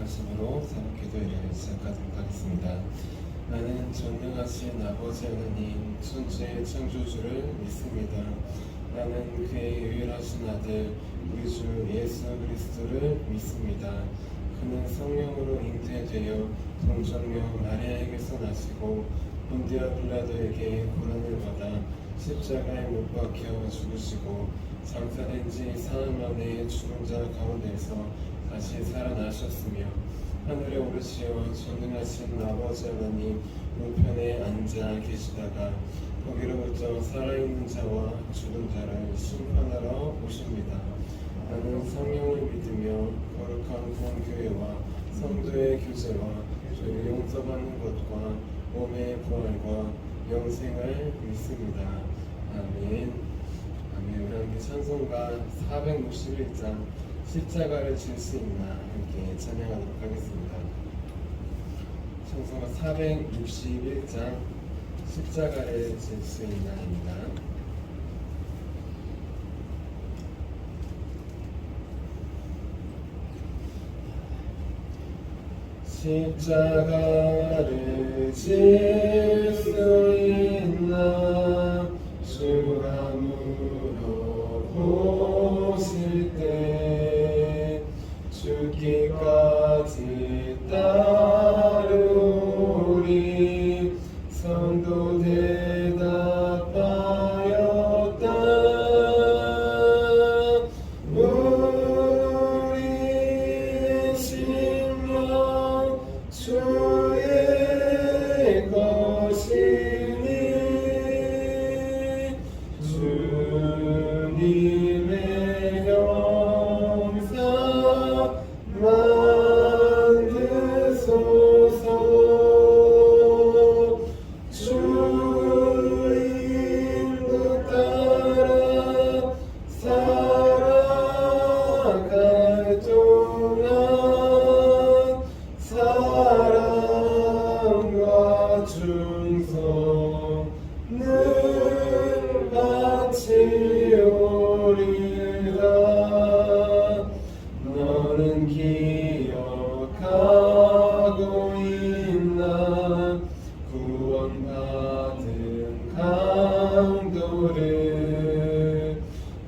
말씀으로 새롭게 기도회를 시작하도록 하겠습니다. 나는 전능하신 아버지 하나님 천지의 창조주를 믿습니다. 나는 그의 유일하신 아들 우리 주 예수 그리스도를 믿습니다. 그는 성령으로 잉태되어 동정녀 마리아에게서 나시고 본디아 빌라도에게 고난을 받아 십자가에 못 박혀 죽으시고 장사된 지 사흘 만에 죽은 자 가운데서 다시 살아나셨으며 하늘에 오르시어 전능하신 아버지 하나님 우편에 앉아 계시다가 거기로부터 살아있는 자와 죽은 자를 심판하러 오십니다. 나는 성령을 믿으며 거룩한 공교회와 성도의 교제와 죄를 용서받는 것과 몸의 부활과 영생을 믿습니다. 아멘. 아멘. 우리 함께 찬송가 461장 십자가를 질 수 있나 함께 찬양하도록 하겠습니다. 찬송가 461장 십자가를 질 수 있나입니다. 십자가를 질 수 있나 주가 물어보실 때 죽기까지 따르리 성도 대답하였다. 우리 심령 주의 것이니 주님의 형상 만드소서. 주 인도 따라 살아갈 동안 사랑과 충성을 바치오리라. 너는 기억하고 있나 구원받은 강도를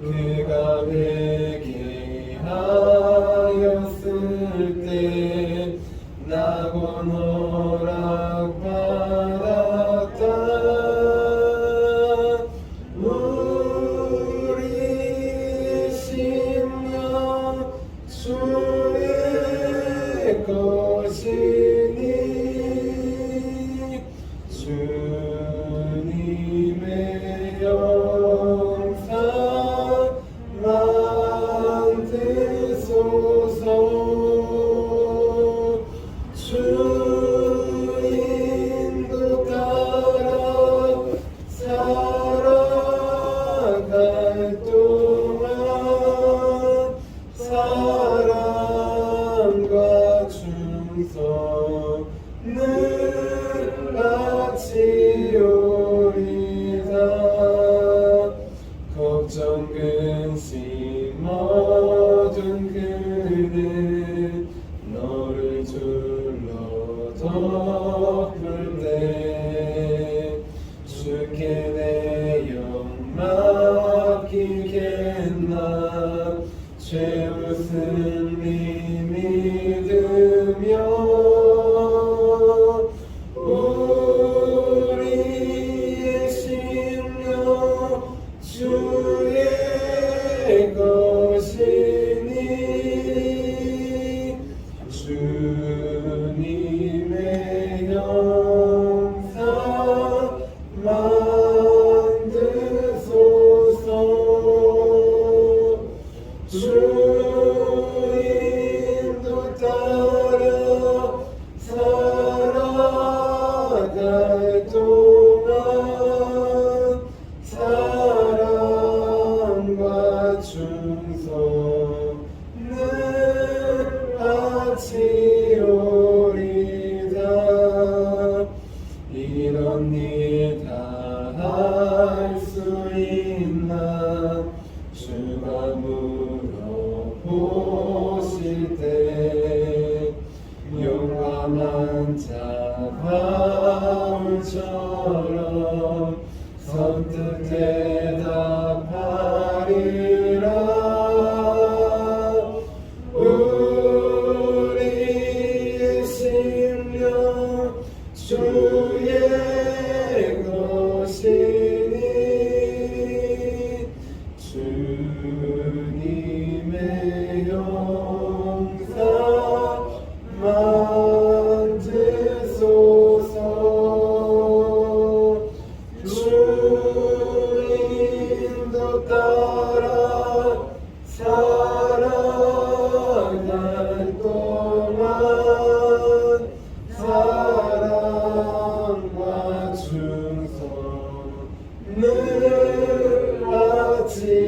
그가 회개하였을 때 낙원 허락받았다. 우리 심령 주의 것이니 주님의 영상 만드소서. 주 인도 따라 살아갈 동안 사랑과 충성을 바치오리다. 걱정 근심 어둔 그는 너를 둘러 덮을 때 주께 내 영 맡기겠나. 죄웃음이 믿으며 우리의 심령 주의 것이니 주님의 형상 만드소서. 주 인도 따라 살아갈 동안 사랑과 충성을 바치오리다. 이런 일 다 할 수 있나 주가 물어보실 때 강한 자 바울처럼 선뜻 대답하리라. 우리의 심령 주의 것이니 주님의 용사 만드소서. 주님도 따라 살아갈 동안 사랑과 충성을 바치오리다.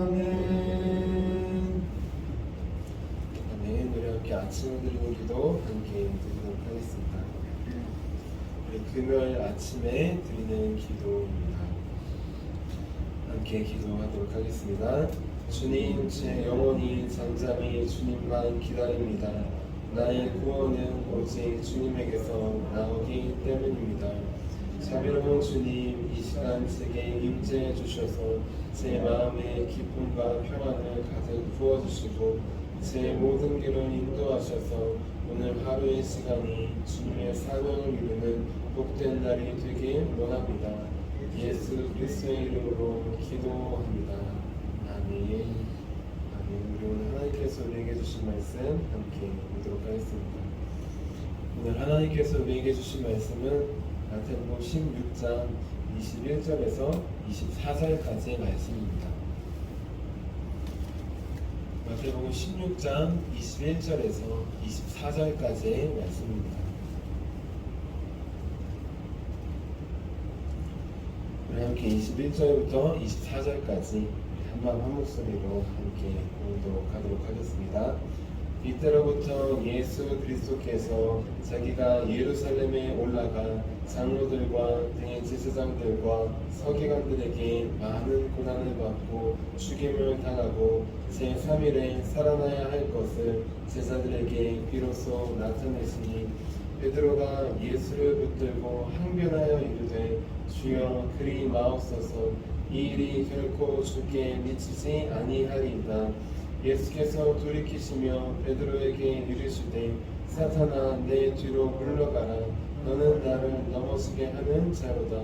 아멘. 우리 함께 아침을 드리는 기도 함께 드리도록 하겠습니다. 우리 금요일 아침에 드리는 기도입니다. 함께 기도하도록 하겠습니다. 주님, 제 영혼이 잠잠히 주님만 기다립니다. 나의 구원은 오직 주님에게서 나오기 때문입니다. 자비로운 주님, 이 시간 제게 임재해 주셔서 제 마음에 기쁨과 평안을 가득 부어주시고 제 모든 길을 인도하셔서 오늘 하루의 시간이 주님의 사명을 이루는 복된 날이 되길 원합니다. 예수 그리스도의 이름으로 기도합니다. 아멘. 아멘. 우리 오늘 하나님께서 우리에게 주신 말씀 함께 보도록 하겠습니다. 오늘 하나님께서 우리에게 주신 말씀은 마태복음 16장 21절에서 24절까지의 말씀입니다. 마태복음 16장 21절에서 24절까지의 말씀입니다. 우리 함께 21절부터 24절까지 한번 한 목소리로 함께 보도록 하도록 하겠습니다. 이때로부터 예수 그리스도께서 자기가 예루살렘에 올라가 장로들과 등의 제사장들과 서기관들에게 많은 고난을 받고 죽임을 당하고 제3일에 살아나야 할 것을 제자들에게 비로소 나타내시니 베드로가 예수를 붙들고 항변하여 이르되 주여 그리 마옵소서 이 일이 결코 주께 미치지 아니하리이다. 예수께서 돌이키시며 베드로에게 이르시되 사탄아 내 뒤로 물러가라. 너는 나를 넘어지게 하는 자로다.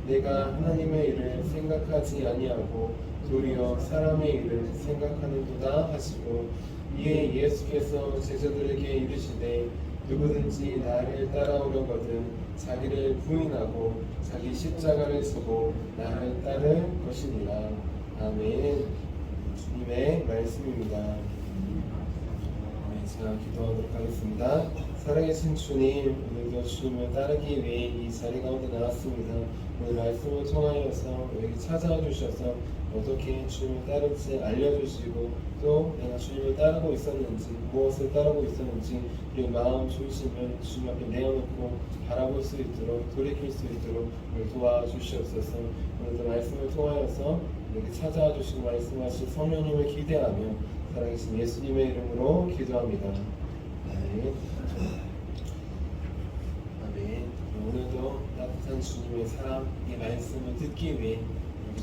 내가 하나님의 일을 생각하지 아니하고 도리어 사람의 일을 생각하는도다 하시고 이에 예수께서 제자들에게 이르시되 누구든지 나를 따라오려거든 자기를 부인하고 자기 십자가를 지고 나를 따를 것이니라. 아멘. 주님의 말씀입니다. 제가 기도하도록 하겠습니다. 살아계신 주님, 오늘도 주님을 따르기 위해 이 자리 가운데 나왔습니다. 오늘 말씀을 통하여서 우리에게 찾아와 주셔서 어떻게 주님을 따를지 알려주시고 또 내가 주님을 따르고 있었는지 무엇을 따르고 있었는지 우리 마음 중심을 주님 앞에 내어놓고 바라볼 수 있도록 돌이킬 수 있도록 도와주시옵소서. 오늘도 말씀을 통하여서 우리에게 찾아와 주시고 말씀하신 성령님을 기대하며 살아계신 예수님의 이름으로 기도합니다. 아멘. 아멘. 오늘도 따뜻한 주님의 사랑 이 말씀을 듣기 위해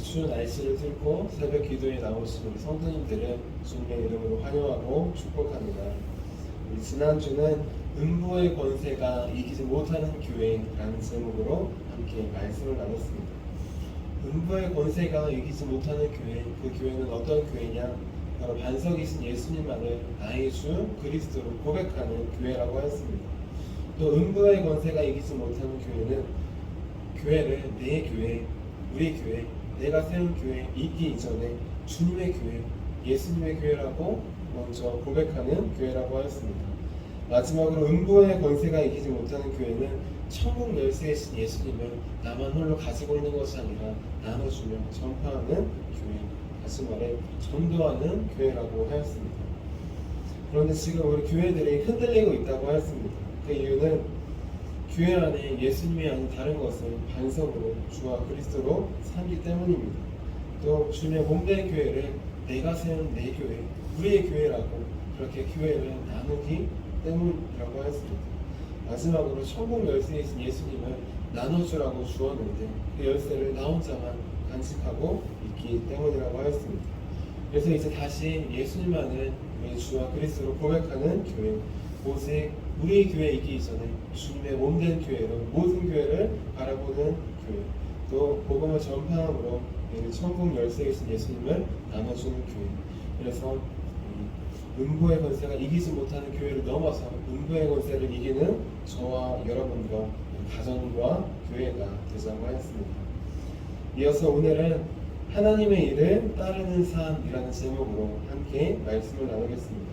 추운 날씨를 뚫고 새벽 기도에 나오신 우리 성도님들을 주님의 이름으로 환영하고 축복합니다. 지난주는 음부의 권세가 이기지 못하는 교회라는 제목으로 함께 말씀을 나눴습니다. 음부의 권세가 이기지 못하는 교회, 그 교회는 어떤 교회냐? 바로 반석이신 예수님만을 나의 주 그리스도로 고백하는 교회라고 하였습니다. 또 음부의 권세가 이기지 못하는 교회는 교회를 내 교회, 우리 교회, 내가 세운 교회 이기 이전에 주님의 교회, 예수님의 교회라고 먼저 고백하는 교회라고 하였습니다. 마지막으로 음부의 권세가 이기지 못하는 교회는 천국 열쇠이신 예수님을 나만 홀로 가지고 있는 것이 아니라 나눠주며 전파하는 교회, 다시 말해 전도하는 교회라고 하였습니다. 그런데 지금 우리 교회들이 흔들리고 있다고 하였습니다. 그 이유는 교회 안에 예수님이 아닌 다른 것을 반석으로 주와 그리스도로 삼기 때문입니다. 또 주님의 몸된 교회를 내가 세운 내 교회, 우리의 교회라고 그렇게 교회를 나누기 때문이라고 했습니다. 마지막으로 천국 열쇠에 있는 예수님을 나눠주라고 주었는데 그 열쇠를 나 혼자만 간직하고 있기 때문이라고 하였습니다. 그래서 이제 다시 예수님만을 우리 주와 그리스도로 고백하는 교회, 오직 우리의 교회에 있기 전에 주님의 몸된 교회로 모든 교회를 바라보는 교회, 또 복음을 전파함으로 천국 열쇠에 계신 예수님을 나눠주는 교회. 그래서 음부의 권세가 이기지 못하는 교회를 넘어서 음부의 권세를 이기는 저와 여러분과 가정과 교회가 되자고 하였습니다. 이어서 오늘은 하나님의 일을 따르는 삶이라는 제목으로 함께 말씀을 나누겠습니다.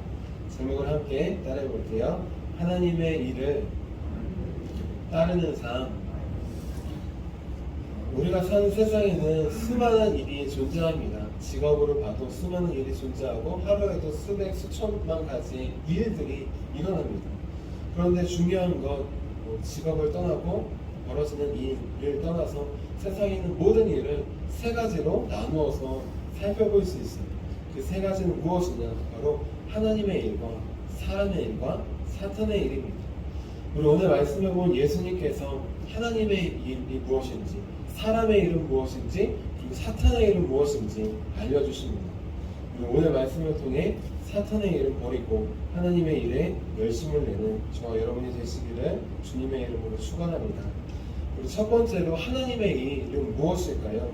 제목을 함께 따라해 볼게요. 하나님의 일을 따르는 삶. 우리가 사는 세상에는 수많은 일이 존재합니다. 직업으로 봐도 수많은 일이 존재하고 하루에도 수백, 수천만 가지 일들이 일어납니다. 그런데 중요한 건 직업을 떠나고 벌어지는 일을 떠나서 세상에 있는 모든 일을 세 가지로 나누어서 살펴볼 수 있어요. 그 세 가지는 무엇이냐? 바로 하나님의 일과 사람의 일과 사탄의 일입니다. 우리 오늘 말씀해 본 예수님께서 하나님의 일이 무엇인지, 사람의 일은 무엇인지, 그리고 사탄의 일은 무엇인지 알려주십니다. 우리 오늘 말씀을 통해 사탄의 일을 버리고 하나님의 일에 열심을 내는 저와 여러분이 되시기를 주님의 이름으로 축원합니다. 그리고 첫 번째로 하나님의 일은 무엇일까요?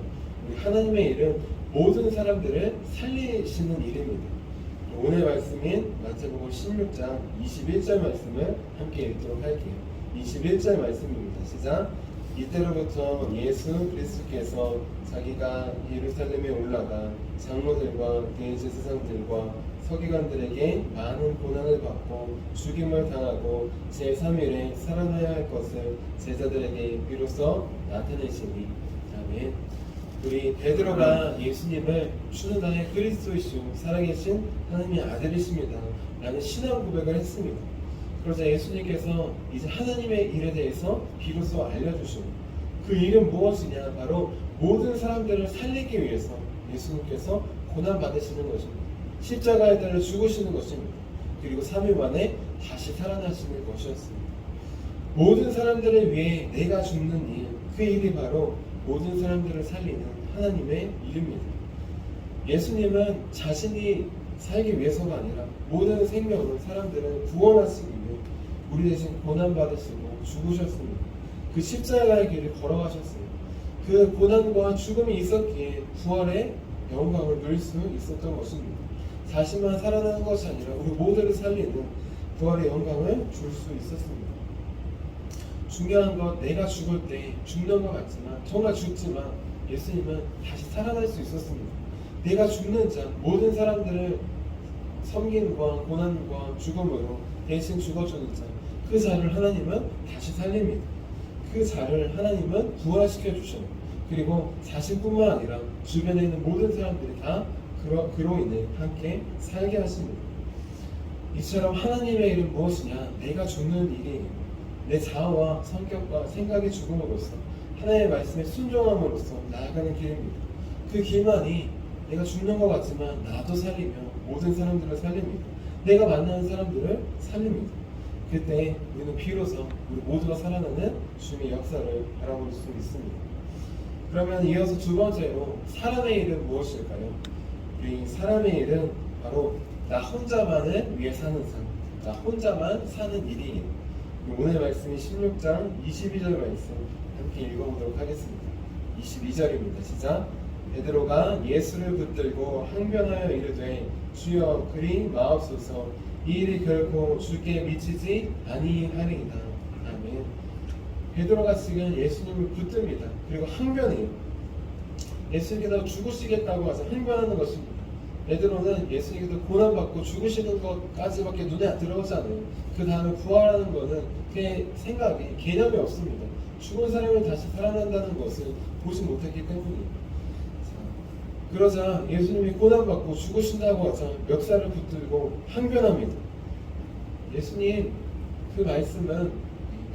우리 하나님의 일은 모든 사람들을 살리시는 일입니다. 오늘 말씀인 마태복음 16장 21절 말씀을 함께 읽도록 할게요. 21절 말씀입니다. 시작. 이때로부터 예수 그리스도께서 자기가 예루살렘에 올라가 장로들과 대제사장들과 서기관들에게 많은 고난을 받고 죽임을 당하고 제3일에 살아나야 할 것을 제자들에게 비로소 나타내시니. 아멘. 우리 베드로가 예수님을 주는 나의 그리스도이시오 살아계신 하나님의 아들이십니다 라는 신앙 고백을 했습니다. 그러자 예수님께서 이제 하나님의 일에 대해서 비로소 알려주시고 그 일은 무엇이냐? 바로 모든 사람들을 살리기 위해서 예수님께서 고난받으시는 것입니다. 십자가에 달려 죽으시는 것입니다. 그리고 3일 만에 다시 살아나시는 것이었습니다. 모든 사람들을 위해 내가 죽는 일, 그 일이 바로 모든 사람들을 살리는 하나님의 일입니다. 예수님은 자신이 살기 위해서가 아니라 모든 생명을 사람들을 구원하시기 위해 우리 대신 고난받으시고 죽으셨습니다. 그 십자가의 길을 걸어가셨습니다. 그 고난과 죽음이 있었기에 부활의 영광을 누릴 수 있었던 것입니다. 자신만 살아나는 것이 아니라 우리 모두를 살리는 부활의 영광을 줄 수 있었습니다. 중요한 건 내가 죽을 때 죽는 것 같지만 정말 죽지만 예수님은 다시 살아날 수 있었습니다. 내가 죽는 자 모든 사람들을 섬김과 고난과 죽음으로 대신 죽어주는 자 그 자를 하나님은 다시 살립니다. 그 자를 하나님은 부활시켜 주셔요. 그리고 자신뿐만 아니라 주변에 있는 모든 사람들이 다 그로 인해 함께 살게 하십니다. 이처럼 하나님의 일은 무엇이냐? 내가 죽는 일이 내 자아와 성격과 생각의 죽음으로써 하나님의 말씀에 순종함으로써 나아가는 길입니다. 그 길만이 내가 죽는 것 같지만 나도 살리며 모든 사람들을 살립니다. 내가 만나는 사람들을 살립니다. 그때 우리는 비로소 우리 모두가 살아나는 주님의 역사를 바라볼 수 있습니다. 그러면 이어서 두 번째로 사람의 일은 무엇일까요? 우리 사람의 일은 바로 나 혼자만을 위해 사는 삶, 나 혼자만 사는 일이에요. 오늘 말씀이 16장 22절 말씀 함께 읽어보도록 하겠습니다. 22절입니다. 시작. 베드로가 예수를 붙들고 항변하여 이르되 주여 그리 마옵소서 이 일이 결코 주께 미치지 아니하리이다. 아멘. 베드로가 지금 예수님을 붙듭니다. 그리고 항변해요. 예수님께서 죽으시겠다고 해서 항변하는 것입니다. 베드로는 예수님께서 고난받고 죽으시는 것까지밖에 눈에 안 들어오지 않아요. 그 다음에 부활하는 것은 그의 생각에 개념이 없습니다. 죽은 사람이 다시 살아난다는 것을 보지 못했기 때문이에요. 그러자 예수님이 고난받고 죽으신다고 하자 멱살을 붙들고 항변합니다. 예수님, 그 말씀은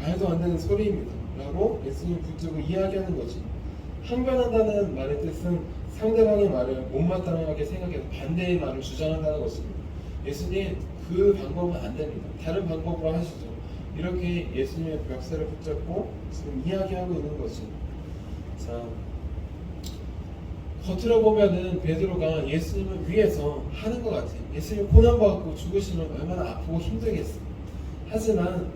말도 안 되는 소리입니다 라고 예수님 붙들고 이야기하는 거지. 항변한다는 말의 뜻은 상대방의 말을 못마땅하게 생각해서 반대의 말을 주장한다는 것입니다. 예수님 그 방법은 안 됩니다. 다른 방법으로 하시죠. 이렇게 예수님의 멱살을 붙잡고 지금 이야기하고 있는 것이. 자, 겉으로 보면은 베드로가 예수님을 위해서 하는 것 같아요. 예수님 고난받고 죽으시면 얼마나 아프고 힘들겠어요. 하지만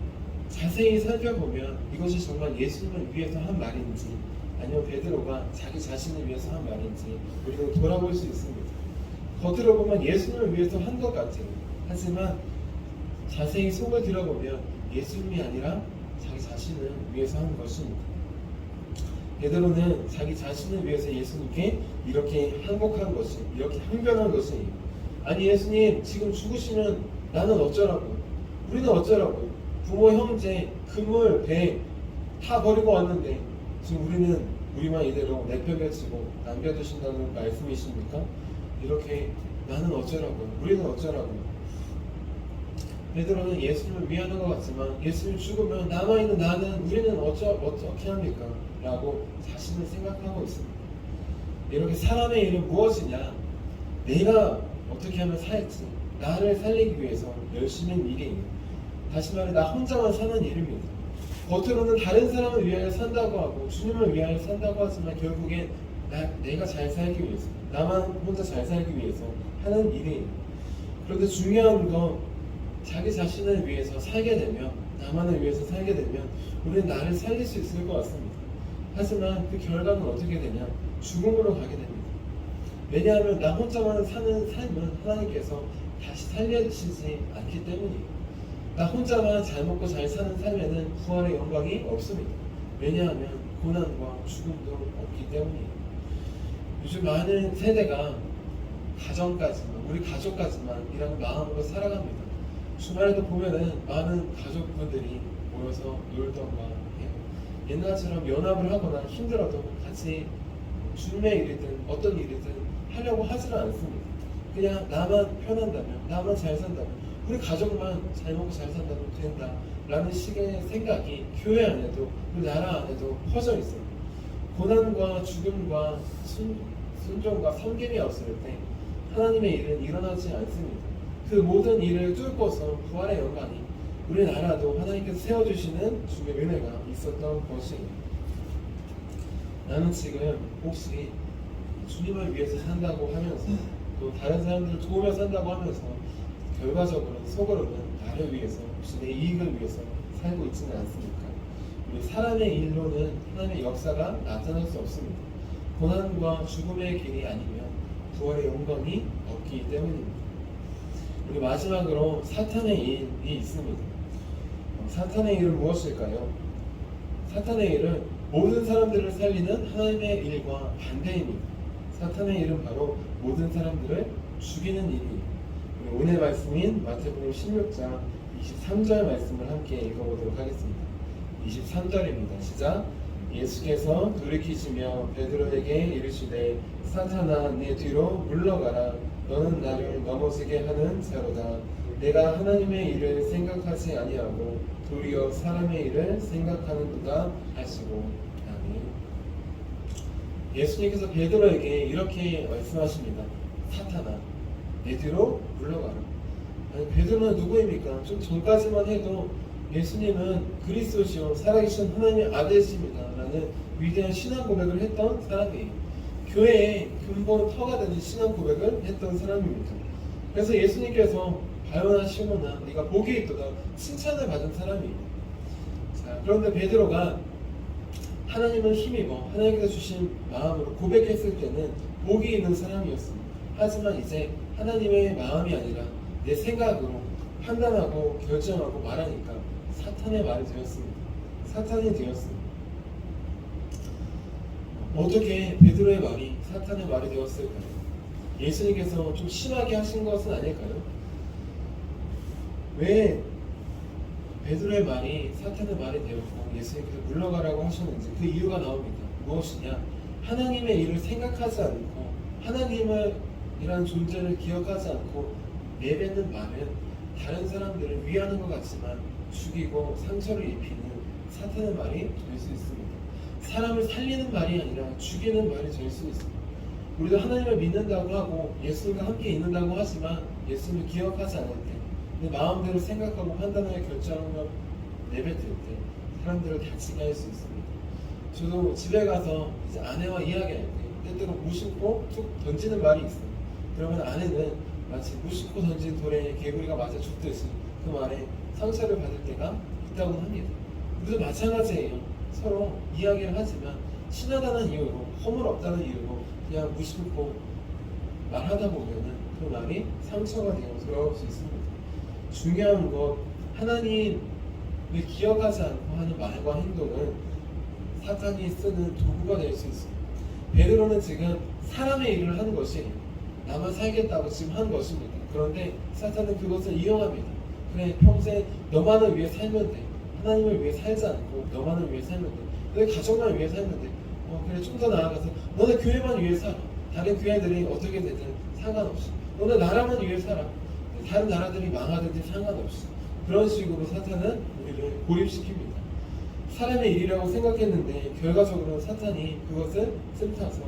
자세히 살펴보면 이것이 정말 예수님을 위해서 한 말인지 아니면 베드로가 자기 자신을 위해서 한 말인지 우리는 돌아볼 수 있습니다. 겉으로 보면 예수님을 위해서 한 것 같아요. 하지만 자세히 속을 들어보면 예수님이 아니라 자기 자신을 위해서 한 것입니다. 베드로는 자기 자신을 위해서 예수님께 이렇게 항복한 것이, 이렇게 항변한 것이, 아니 예수님 지금 죽으시면 나는 어쩌라고, 우리는 어쩌라고, 부모, 형제, 그물, 배 다 버리고 왔는데 지금 우리는 우리만 이대로 내팽개치고 남겨두신다는 말씀이십니까? 이렇게 나는 어쩌라고, 우리는 어쩌라고. 베드로는 예수님을 위하는 것 같지만 예수님 죽으면 남아있는 나는, 우리는 어떻게 합니까? 라고 자신을 생각하고 있습니다. 이렇게 사람의 일은 무엇이냐? 내가 어떻게 하면 살지, 나를 살리기 위해서 열심히 하는 일이, 다시 말해 나 혼자만 사는 일입니다. 겉으로는 다른 사람을 위하여 산다고 하고 주님을 위하여 산다고 하지만 결국엔 내가 잘 살기 위해서, 나만 혼자 잘 살기 위해서 하는 일이에요. 그런데 중요한 건 자기 자신을 위해서 살게 되면, 나만을 위해서 살게 되면 우리는 나를 살릴 수 있을 것 같습니다. 하지만 그 결과는 어떻게 되냐? 죽음으로 가게 됩니다. 왜냐하면 나 혼자만 사는 삶은 하나님께서 다시 살려주시지 않기 때문이에요. 나 혼자만 잘 먹고 잘 사는 삶에는 부활의 영광이 없습니다. 왜냐하면 고난과 죽음도 없기 때문이에요. 요즘 많은 세대가 가정까지만, 우리 가족까지만 이라는 마음으로 살아갑니다. 주말에도 보면은 많은 가족분들이 모여서 놀던가 해요. 옛날처럼 연합을 하거나 힘들어도 같이 주님의 일이든 어떤 일이든 하려고 하지는 않습니다. 그냥 나만 편한다면, 나만 잘 산다면, 우리 가족만 잘 먹고 잘 산다면 된다 라는 식의 생각이 교회 안에도 우리 나라 안에도 퍼져 있어요. 고난과 죽음과 순종과 섬김이 없을 때 하나님의 일은 일어나지 않습니다. 그 모든 일을 뚫고서 부활의 영광이, 우리나라도 하나님께서 세워주시는 주의 은혜가 있었던 것이에요. 나는 지금 혹시 주님을 위해서 산다고 하면서 또 다른 사람들을 도우며 산다고 하면서 결과적으로는 속으로는 나를 위해서, 혹시 내 이익을 위해서 살고 있지는 않습니까? 우리 사람의 일로는 하나님의 역사가 나타날 수 없습니다. 고난과 죽음의 길이 아니면 부활의 영광이 없기 때문입니다. 우리 마지막으로 사탄의 일이 있습니다. 사탄의 일은 무엇일까요? 사탄의 일은 모든 사람들을 살리는 하나님의 일과 반대입니다. 사탄의 일은 바로 모든 사람들을 죽이는 일이에요. 오늘 말씀인 마태복음 16장 23절 말씀을 함께 읽어보도록 하겠습니다. 23절입니다. 시작. 예수께서 돌이키시며 베드로에게 이르시되 사탄아 내 뒤로 물러가라. 너는 나를 넘어지게 하는 자로다. 내가 하나님의 일을 생각하지 아니하고 도리어 사람의 일을 생각하는도다 하시고. 아멘. 예수님께서 베드로에게 이렇게 말씀하십니다. 사탄아 내 뒤로 물러가라. 아니, 베드로는 누구입니까? 좀 전까지만 해도 예수님은 그리스도시요 살아계신 하나님의 아들이십니다 라는 위대한 신앙 고백을 했던 사람이에요. 교회의 근본 터가 되는 신앙 고백을 했던 사람입니다. 그래서 예수님께서 바요나 시모나 네가 복이 있도다 칭찬을 받은 사람이에요. 자, 그런데 베드로가 하나님을 힘입어 하나님께서 주신 마음으로 고백했을 때는 복이 있는 사람이었습니다. 하지만 이제 하나님의 마음이 아니라 내 생각으로 판단하고 결정하고 말하니까 사탄의 말이 되었습니다. 사탄이 되었습니다. 어떻게 베드로의 말이 사탄의 말이 되었을까요? 예수님께서 좀 심하게 하신 것은 아닐까요? 왜 베드로의 말이 사탄의 말이 되었고 예수님께서 물러가라고 하셨는지 그 이유가 나옵니다. 무엇이냐? 하나님의 일을 생각하지 않고 하나님을 이란 존재를 기억하지 않고 내뱉는 말은 다른 사람들을 위하는 것 같지만 죽이고 상처를 입히는 사탄의 말이 될 수 있습니다. 사람을 살리는 말이 아니라 죽이는 말이 될 수 있습니다. 우리도 하나님을 믿는다고 하고 예수님과 함께 있는다고 하지만 예수님을 기억하지 않을 때, 내 마음대로 생각하고 판단하여 결정하며 내뱉을 때 사람들을 다치게 할 수 있습니다. 저도 집에 가서 이제 아내와 이야기할 때 때때로 무심코 툭 던지는 말이 있어요. 그러면 아내는 마치 무심코 던진 돌에 개구리가 맞아 죽듯이 그 말에 상처를 받을 때가 있다고 합니다. 우리도 마찬가지예요. 서로 이야기를 하지만 친하다는 이유로, 허물 없다는 이유로 그냥 무심코 말하다 보면은 그 말이 상처가 되어 돌아올 수 있습니다. 중요한 것, 하나님을 기억하지 않고 하는 말과 행동은 사탄이 쓰는 도구가 될 수 있습니다. 베드로는 지금 사람의 일을 하는 것이 나만 살겠다고 지금 한 것입니다. 그런데 사탄은 그것을 이용합니다. 그래, 평생 너만을 위해 살면 돼. 하나님을 위해 살지 않고 너만을 위해 살면 돼. 너네 가족만 위해 살면 돼. 그래, 좀 더 나아가서 너네 교회만 위해 살아. 다른 교회들이 어떻게 되든 상관없이. 너네 나라만 위해 살아. 다른 나라들이 망하든지 상관없이. 그런 식으로 사탄은 우리를 고립시킵니다. 사람의 일이라고 생각했는데 결과적으로는 사탄이 그것을 틈타서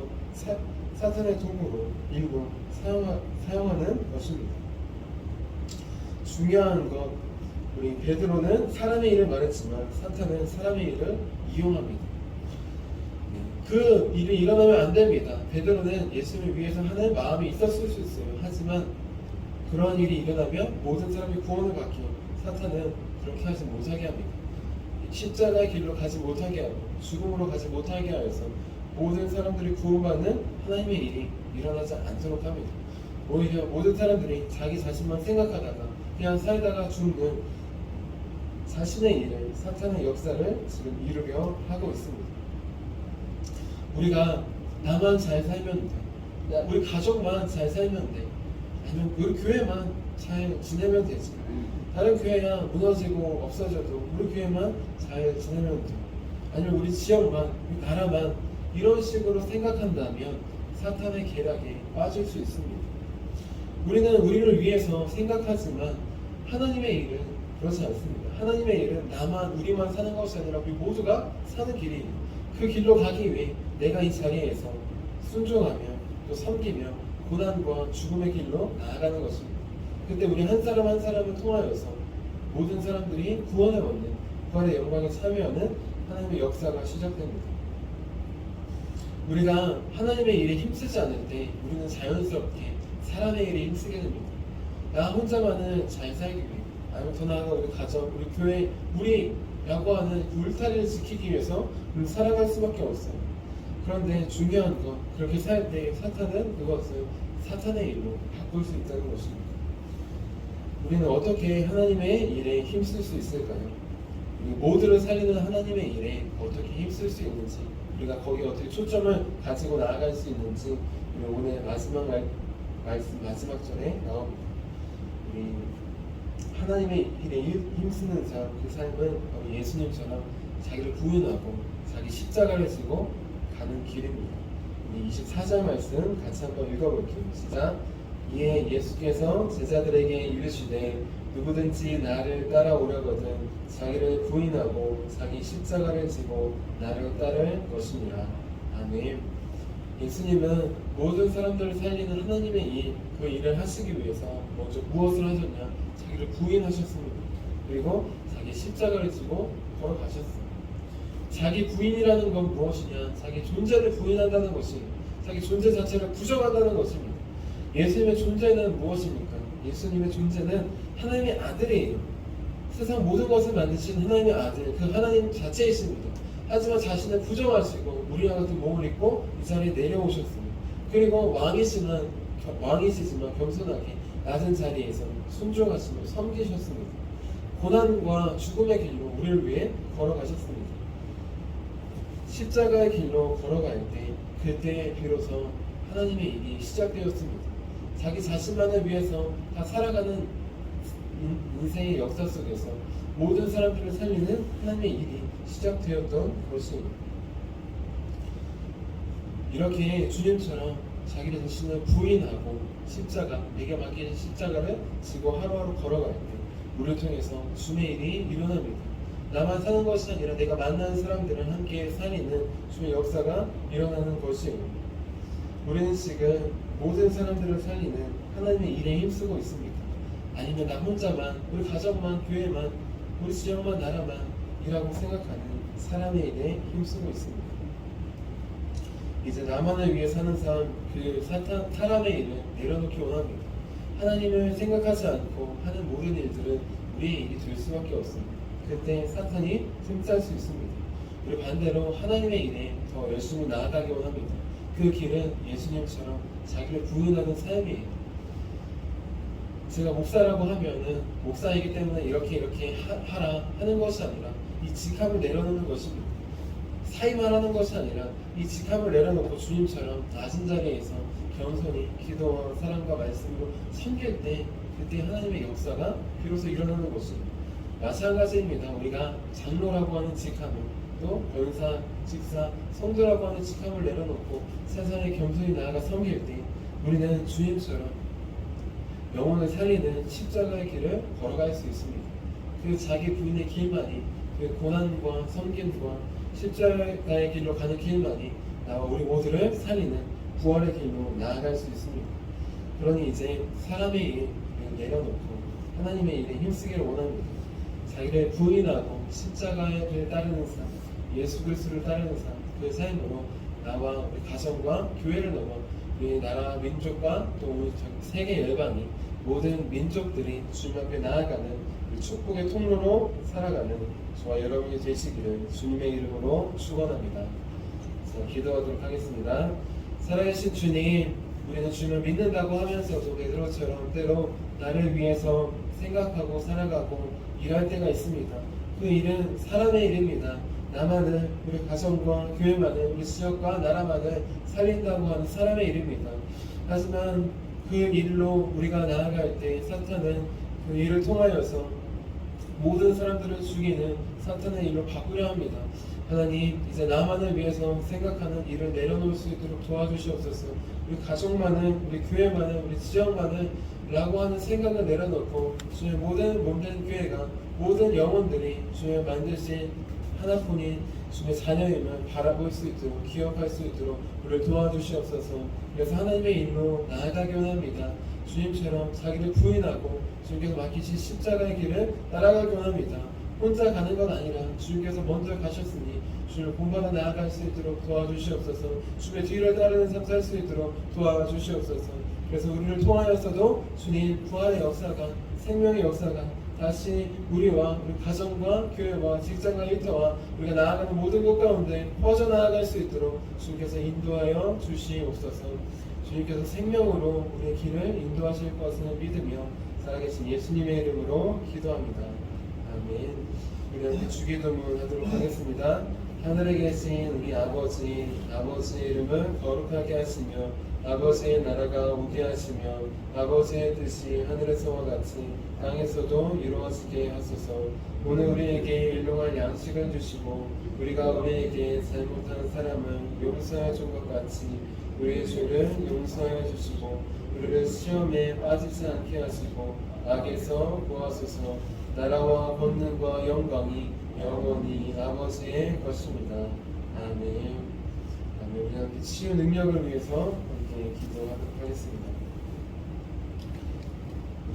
사탄의 도구로 일부 사용하는 것입니다. 중요한 것, 우리 베드로는 사람의 일을 말했지만 사탄은 사람의 일을 이용합니다. 그 일이 일어나면 안 됩니다. 베드로는 예수님을 위해서 하는 마음이 있었을 수 있어요. 하지만 그런 일이 일어나면 모든 사람이 구원을 받기에 사탄은 그렇게 하지 못하게 합니다. 십자가의 길로 가지 못하게 하고 죽음으로 가지 못하게 하여서 모든 사람들이 구원받는 하나님의 일이 일어나지 않도록 합니다. 오히려 모든 사람들이 자기 자신만 생각하다가 그냥 살다가 죽는 자신의 일을, 사탄의 역사를 지금 이루려 하고 있습니다. 우리가 나만 잘 살면 돼, 우리 가족만 잘 살면 돼, 아니면 우리 교회만 잘 지내면 되지, 다른 교회야 무너지고 없어져도 우리 교회만 잘 지내면 돼, 아니면 우리 지역만, 우리 나라만, 이런 식으로 생각한다면 사탄의 계략에 빠질 수 있습니다. 우리는 우리를 위해서 생각하지만 하나님의 일은 그렇지 않습니다. 하나님의 일은 나만, 우리만 사는 것이 아니라 우리 모두가 사는 길이에요. 그 길로 가기 위해 내가 이 자리에서 순종하며 또 섬기며 고난과 죽음의 길로 나아가는 것입니다. 그때 우리 한 사람 한 사람을 통하여서 모든 사람들이 구원을 얻는, 부활의 영광에 참여하는 하나님의 역사가 시작됩니다. 우리가 하나님의 일에 힘쓰지 않을 때 우리는 자연스럽게 사람의 일에 힘쓰게 됩니다. 나 혼자만은 잘 살기 위해, 아니면 더 나아가 우리 가정, 우리 교회, 우리라고 하는 울타리를 지키기 위해서 우리는 살아갈 수밖에 없어요. 그런데 중요한 건 그렇게 살 때 사탄은 그것을 사탄의 일로 바꿀 수 있다는 것입니다. 우리는 어떻게 하나님의 일에 힘쓸 수 있을까요? 모두를 살리는 하나님의 일에 어떻게 힘쓸 수 있는지, 우리가 거기에 어떻게 초점을 가지고 나아갈 수 있는지 우리 오늘 마지막 말씀 마지막 절에 나옵니다. 우리 하나님의 일에 힘쓰는 자, 그 삶은 바로 예수님처럼 자기를 부인하고 자기 십자가를 지고 가는 길입니다. 우리 24절 말씀 같이 한번 읽어볼게요. 시작. 이에 예수께서 제자들에게 이르시되 누구든지 나를 따라오려거든 자기를 부인하고 자기 십자가를 지고 나를 따를 것이니라. 아멘. 예수님은 모든 사람들을 살리는 하나님의 일, 그 일을 하시기 위해서 먼저 무엇을 하셨냐? 자기를 부인하셨습니다. 그리고 자기 십자가를 지고 걸어가셨습니다. 자기 부인이라는 건 무엇이냐? 자기 존재를 부인한다는 것이, 자기 존재 자체를 부정한다는 것입니다. 예수님의 존재는 무엇입니까? 예수님의 존재는 하나님의 아들이에요. 세상 모든 것을 만드신 하나님의 아들, 그 하나님 자체이십니다. 하지만 자신을 부정하시고 우리와 같은 몸을 입고 이 자리에 내려오셨습니다. 그리고 왕이시지만 겸손하게 낮은 자리에서 순종하시며 섬기셨습니다. 고난과 죽음의 길로 우리를 위해 걸어가셨습니다. 십자가의 길로 걸어갈 때, 그때 비로소 하나님의 일이 시작되었습니다. 자기 자신만을 위해서 다 살아가는 인생의 역사 속에서 모든 사람들을 살리는 하나님의 일이 시작되었던 것입니다. 이렇게 주님처럼 자기 자신을 부인하고 십자가, 내게 맡긴 십자가를 지고 하루하루 걸어갈 때 우리를 통해서 주의 일이 일어납니다. 나만 사는 것이 아니라 내가 만나는 사람들은 함께 살리는 주의 역사가 일어나는 것이에요. 우리는 지금 모든 사람들을 살리는 하나님의 일에 힘쓰고 있습니다. 아니면 나 혼자만, 우리 가정만, 교회만, 우리 지역만, 나라만 이라고 생각하는 사람의 일에 힘쓰고 있습니다. 이제 나만을 위해 사는 삶, 그 사람의 일을 내려놓기 원합니다. 하나님을 생각하지 않고 하는 모든 일들은 우리의 일이 될 수밖에 없습니다. 그때 사탄이 틈짤 수 있습니다. 그리고 반대로 하나님의 일에 더 열심히 나아가기 원합니다. 그 길은 예수님처럼 자기를 부인하는 삶이에요. 제가 목사라고 하면은 목사이기 때문에 이렇게 하라 하는 것이 아니라 이 직함을 내려놓는 것입니다. 사위만 하는 것이 아니라 이 직함을 내려놓고 주님처럼 낮은 자리에서 겸손히 기도와 사랑과 말씀으로 섬길 때 그때 하나님의 역사가 비로소 일어나는 것입니다. 마찬가지입니다. 우리가 장로라고 하는 직함을 또 권사, 직사, 성도라고 하는 직함을 내려놓고 세상에 겸손히 나아가 섬길 때 우리는 주님처럼 영혼을 살리는 십자가의 길을 걸어갈 수 있습니다. 그 자기 부인의 길만이 그 고난과 섬김과 십자가의 길로 가는 길만이 나와 우리 모두를 살리는 부활의 길로 나아갈 수 있습니다. 그러니 이제 사람의 일을 내려놓고 하나님의 일에 힘쓰기를 원합니다. 자기를 부인하고 십자가를 따르는 삶, 예수 그리스도를 따르는 삶, 그 삶으로 나와 우리 가정과 교회를 넘어 우리 나라 민족과 또 우리 세계 열방이 모든 민족들이 주님 앞에 나아가는 축복의 통로로 살아가는 저와 여러분이 되시기를 주님의 이름으로 축원합니다. 기도하도록 하겠습니다. 살아계신 주님, 우리는 주님을 믿는다고 하면서도 베드로처럼 때로 나를 위해서 생각하고 살아가고 일할 때가 있습니다. 그 일은 사람의 일입니다. 나만을, 우리 가정과 교회만을, 우리 지역과 나라만을 살린다고 하는 사람의 일입니다. 하지만 그 일로 우리가 나아갈 때 사탄은 그 일을 통하여서 모든 사람들을 죽이는 사탄의 일로 바꾸려 합니다. 하나님, 이제 나만을 위해서 생각하는 일을 내려놓을 수 있도록 도와주시옵소서. 우리 가족만을, 우리 교회만을, 우리 지역만을 라고 하는 생각을 내려놓고 주의 모든 몸된 교회가, 모든 영혼들이 주의 만드신 하나뿐인 주의 자녀임을 바라볼 수 있도록, 기억할 수 있도록 우리를 도와주시옵소서. 그래서 하나님의 일로 나아가기 원합니다. 주님처럼 자기를 부인하고 주님께서 맡기신 십자가의 길을 따라가기 원합니다. 혼자 가는 건 아니라 주님께서 먼저 가셨으니 주님을 본받아 나아갈 수 있도록 도와주시옵소서. 주님의 뒤를 따르는 삶 살 수 있도록 도와주시옵소서. 그래서 우리를 통하여서도 주님 부활의 역사가, 생명의 역사가 다시 우리와 우리 가정과 교회와 직장과 일터와 우리가 나아가는 모든 곳 가운데 퍼져나아갈 수 있도록 주님께서 인도하여 주시옵소서. 주님께서 생명으로 우리의 길을 인도하실 것을 믿으며 살아계신 예수님의 이름으로 기도합니다. 아멘. 우리 함께 주기도문 하도록 하겠습니다. 하늘에 계신 우리 아버지의 이름을 거룩하게 하시며 아버지의 나라가 오게 하시며 아버지의 뜻이 하늘에서와 같이 땅에서도 이루어지게 하소서. 오늘 우리에게 일용할 양식을 주시고 우리가 우리에게 잘못한 사람을 용서해 준 것 같이 우리의 죄를 용서해 주시고 우리를 시험에 빠지지 않게 하시고 악에서 구하소서. 나라와 권능과 영광이 영원히 아버지의 것입니다. 아멘. 우리 함께 치유 능력을 위해서 함께 기도하도록 하겠습니다.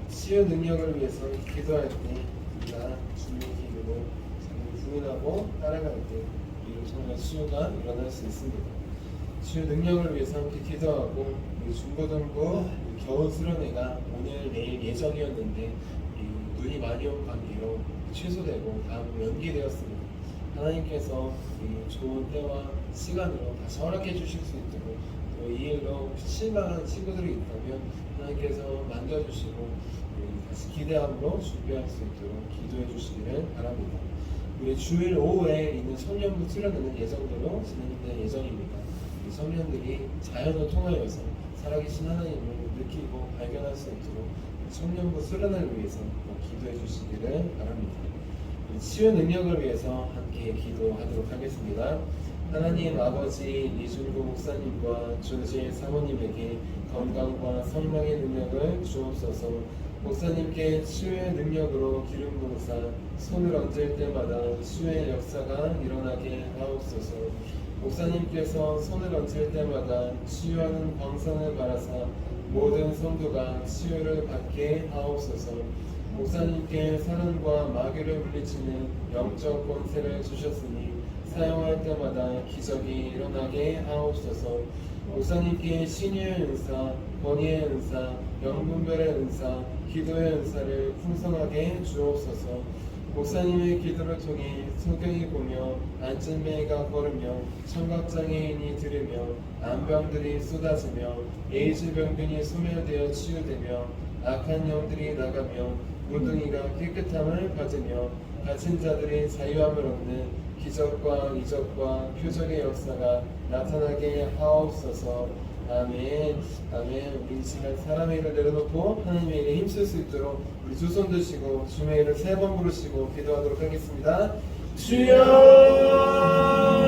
치유 능력을 위해서 기도할 때 우리가 주님의 길로 자기를 부인하고 따라갈 때 우리로 정말 치유가 일어날 수 있습니다. 치유 능력을 위해서 함께 기도하고 우리 중고등부 겨울 수련회가 오늘 내일 예정이었는데 눈이 많이 온 관계로 취소되고 다음으로 연기되었습니다. 하나님께서 이 좋은 때와 시간으로 다시 허락해 주실 수 있도록 또 이 일로 실망한 친구들이 있다면 하나님께서 만져주시고 다시 기대함으로 준비할 수 있도록 기도해 주시기를 바랍니다. 우리 주일 오후에 있는 청년부 수련회는 예정대로 진행될 예정입니다. 우리 청년들이 자연을 통하여서 살아계신 하나님을 느끼고 발견할 수 있도록 청년부 수련회를 위해서 기도해 주시기를 바랍니다. 치유 능력을 위해서 함께 기도하도록 하겠습니다. 하나님 아버지, 이준구 목사님과 조지의 사모님에게 건강과 성령의 능력을 주옵소서. 목사님께 치유의 능력으로 기름 부으사 손을 얹을 때마다 치유의 역사가 일어나게 하옵소서. 목사님께서 손을 얹을 때마다 치유하는 광선을 바라사 모든 성도가 치유를 받게 하옵소서. 목사님께 사단과 마귀를 물리치는 영적 권세를 주셨으니 사용할 때마다 기적이 일어나게 하옵소서. 목사님께 신유의 은사, 권위의 은사, 영분별의 은사, 기도의 은사를 풍성하게 주옵소서. 목사님의 기도를 통해 소경이 보며 안진뱅이가 걸으며 청각장애인이 들으며 암병들이 쏟아지며 에이즈 병균이 소멸되어 치유되며 악한 영들이 나가며 무등이가 깨끗함을 받으며 갇힌 자들이 자유함을 얻는 기적과 이적과 표적의 역사가 나타나게 하옵소서. 아멘. 아멘. 우리 이 시간 사람의 일을 내려놓고 하나님의 일에 힘쓸 수 있도록 우리 두 손 드시고 주의 일을 3번 부르시고 기도하도록 하겠습니다. 주여